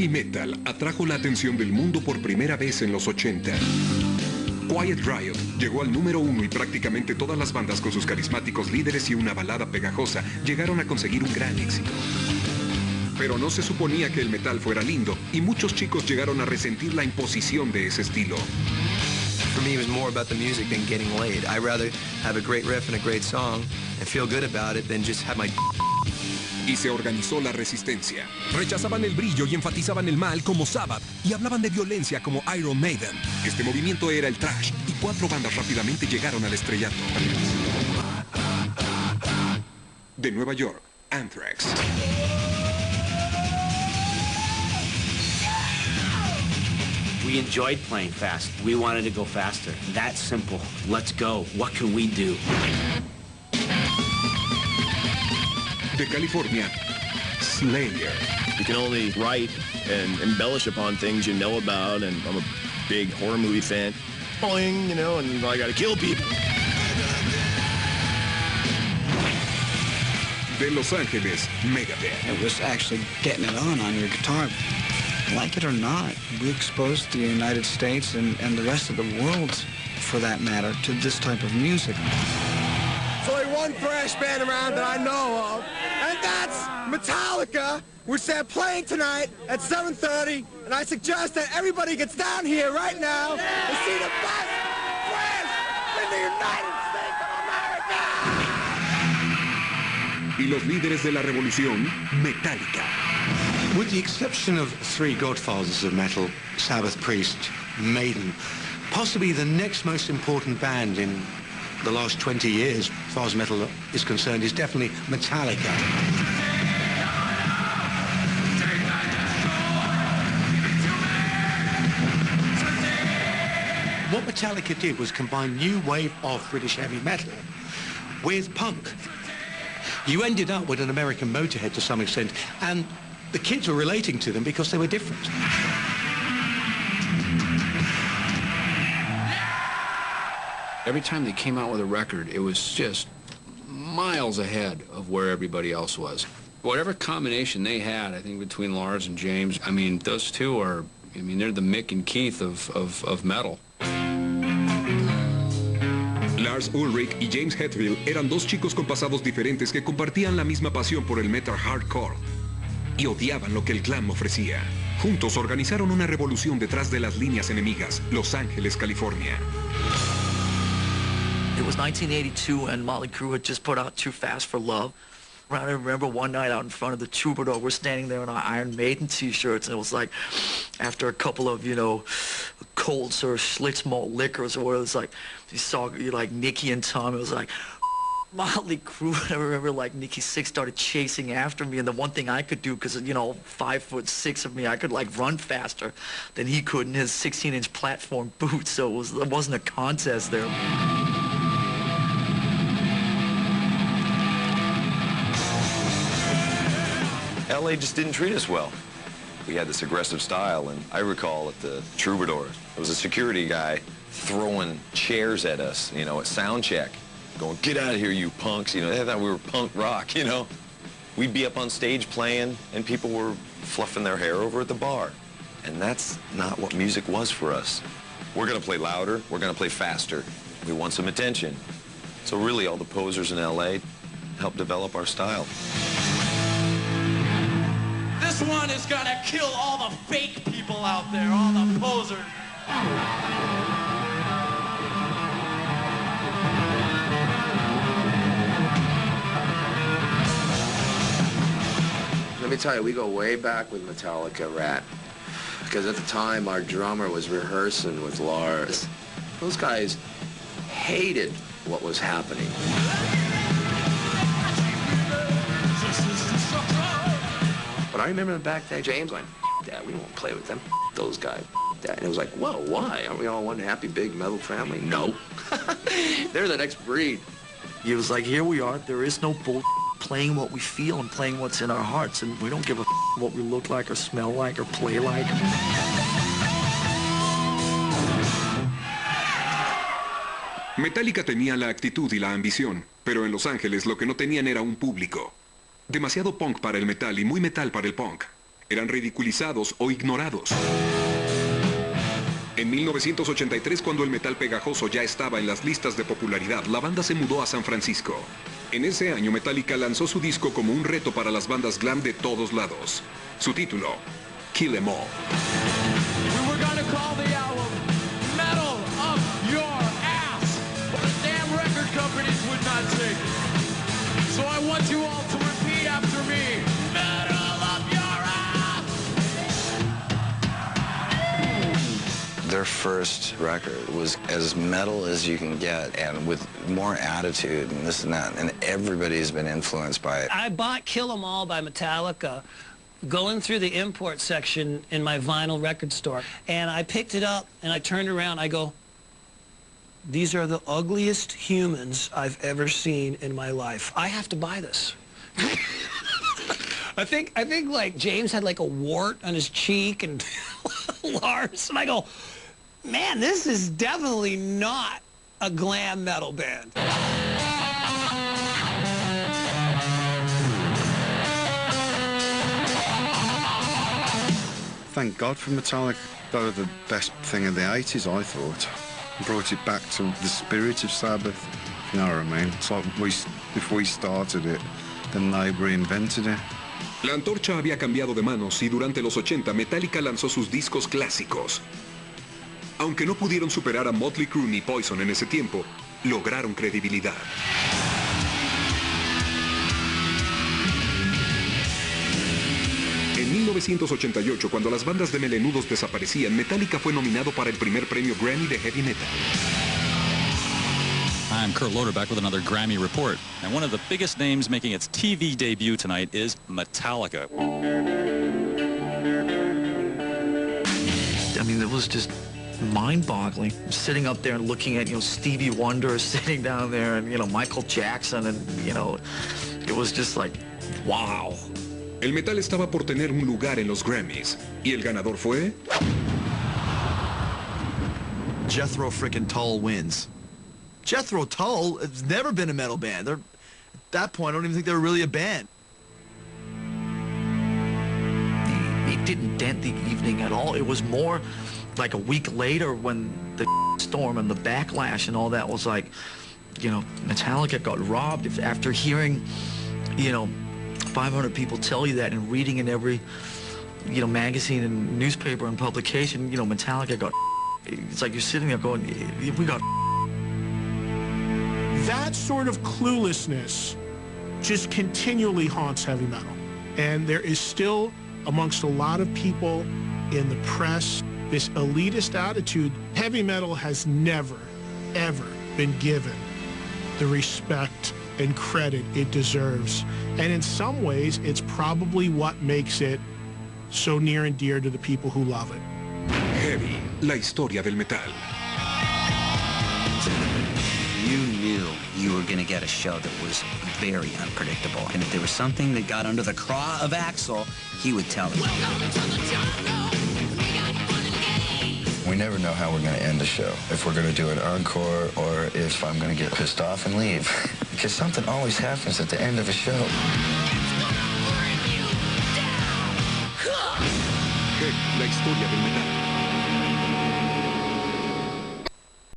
heavy metal atrajo la atención del mundo por primera vez en los 80. Quiet Riot llegó al número 1 y prácticamente todas las bandas con sus carismáticos líderes y una balada pegajosa llegaron a conseguir un gran éxito. Pero no se suponía que el metal fuera lindo y muchos chicos llegaron a resentir la imposición de ese estilo. For me, it was more about the music than getting laid. I'd rather have a great riff and a great song and feel good about it than just have my... Y se organizó la resistencia. Rechazaban el brillo y enfatizaban el mal como Sabbath y hablaban de violencia como Iron Maiden. Este movimiento era el thrash y 4 bandas rápidamente llegaron al estrellato. De Nueva York, Anthrax. We enjoyed playing fast. We wanted to go faster. That simple. Let's go. What can we do? De California, Slayer. You can only write and embellish upon things you know about, and I'm a big horror movie fan. Boing, you know, and I gotta kill people. De Los Ángeles, Megadeth. It was actually getting it on your guitar. Like it or not, we exposed the United States and the rest of the world, for that matter, to this type of music. There's only one thrash band around that I know of, and that's Metallica, which they're playing tonight at 7:30, and I suggest that everybody gets down here right now and see the best thrash in the United States of America! Y los líderes de la revolución, Metallica. With the exception of 3 godfathers of metal, Sabbath, Priest, Maiden, possibly the next most important band in the last 20 years, as far as metal is concerned, is definitely Metallica. What Metallica did was combine new wave of British heavy metal with punk. You ended up with an American Motorhead to some extent, and the kids were relating to them because they were different. Every time they came out with a record, it was just miles ahead of where everybody else was. Whatever combination they had, I think, between Lars and James, I mean, those two are, I mean, they're the Mick and Keith of metal. Lars Ulrich y James Hetfield eran 2 chicos con pasados diferentes que compartían la misma pasión por el metal hardcore y odiaban lo que el glam ofrecía. Juntos organizaron una revolución detrás de las líneas enemigas, Los Ángeles, California. It was 1982 and Motley Crue had just put out Too Fast for Love. I remember one night out in front of the Troubadour, we're standing there in our Iron Maiden t-shirts, and it was like, after a couple of, you know, cold sort of Schlitz malt liquors or whatever, it was like, you saw like Nicky and Tom, it was like, Motley Crue. I remember like Nikki Sixx started chasing after me, and the one thing I could do, because, you know, 5'6" of me, I could like run faster than he could in his 16-inch platform boots, so it wasn't a contest there. LA just didn't treat us well. We had this aggressive style, and I recall at the Troubadour, there was a security guy throwing chairs at us, you know, at sound check, going, "Get out of here, you punks." You know, they thought we were punk rock, you know. We'd be up on stage playing, and people were fluffing their hair over at the bar. And that's not what music was for us. We're gonna play louder, we're gonna play faster. We want some attention. So really, all the posers in LA helped develop our style. This one is gonna kill all the fake people out there, all the posers. Let me tell you, we go way back with Metallica, Rat. Because at the time, our drummer was rehearsing with Lars. Those guys hated what was happening. But I remember back then, James going, "Dad, we won't play with them. Those guys, Dad." And it was like, well, why? Aren't we all one happy, big metal family? No. They're the next breed. He was like, here we are, there is no bull playing what we feel and playing what's in our hearts, and we don't give a what we look like or smell like or play like. Metallica tenía la actitud y la ambición, pero en Los Ángeles lo que no tenían era un público. Demasiado punk para el metal y muy metal para el punk. Eran ridiculizados o ignorados. En 1983, cuando el metal pegajoso ya estaba en las listas de popularidad, la banda se mudó a San Francisco. En ese año, Metallica lanzó su disco como un reto para las bandas glam de todos lados. Su título, Kill 'Em All. We were gonna call the album Metal Up Your Ass, but the damn record companies would not take it. So I want you all to repeat after me. Metal Up Your Ass! Their first record was as metal as you can get and with more attitude and this and that, and everybody's been influenced by it. I bought Kill 'Em All by Metallica going through the import section in my vinyl record store, and I picked it up and I turned around, I go, these are the ugliest humans I've ever seen in my life. I have to buy this. I think like James had like a wart on his cheek and Lars, and I go, man, this is definitely not a glam metal band. Thank God for Metallica. They were the best thing of the 80s, I thought. Brought it back to the spirit of Sabbath. You know what I mean? It's like if we started it, then they reinvented it. La antorcha había cambiado de manos y durante los 80 Metallica lanzó sus discos clásicos. Aunque no pudieron superar a Motley Crue ni Poison en ese tiempo, lograron credibilidad. En 1988, cuando las bandas de melenudos desaparecían, Metallica fue nominado para el primer premio Grammy de Heavy Metal. I'm Kurt Loder back with another Grammy report. And one of the biggest names making its TV debut tonight is Metallica. I mean, it was just mind-boggling. Sitting up there and looking at, Stevie Wonder sitting down there and, Michael Jackson and, it was just like, wow. El metal estaba por tener un lugar en los Grammys. ¿Y el ganador fue? Jethro frickin' Tull wins. Jethro Tull has never been a metal band. At that point, I don't even think they were really a band. It didn't dent the evening at all. It was more like a week later when the storm and the backlash and all that was like, Metallica got robbed. After hearing, 500 people tell you that and reading in every, magazine and newspaper and publication, Metallica got. It's like you're sitting there going, we got. That sort of cluelessness just continually haunts heavy metal. And there is still, amongst a lot of people in the press, this elitist attitude. Heavy metal has never, ever been given the respect and credit it deserves. And in some ways, it's probably what makes it so near and dear to the people who love it. Heavy, la historia del metal. You knew you were going to get a show that was very unpredictable. And if there was something that got under the craw of Axl, he would tell it. We never know how we're going to end a show. If we're going to do an encore or if I'm going to get pissed off and leave. Because something always happens at the end of a show. Heavy, la historia del metal.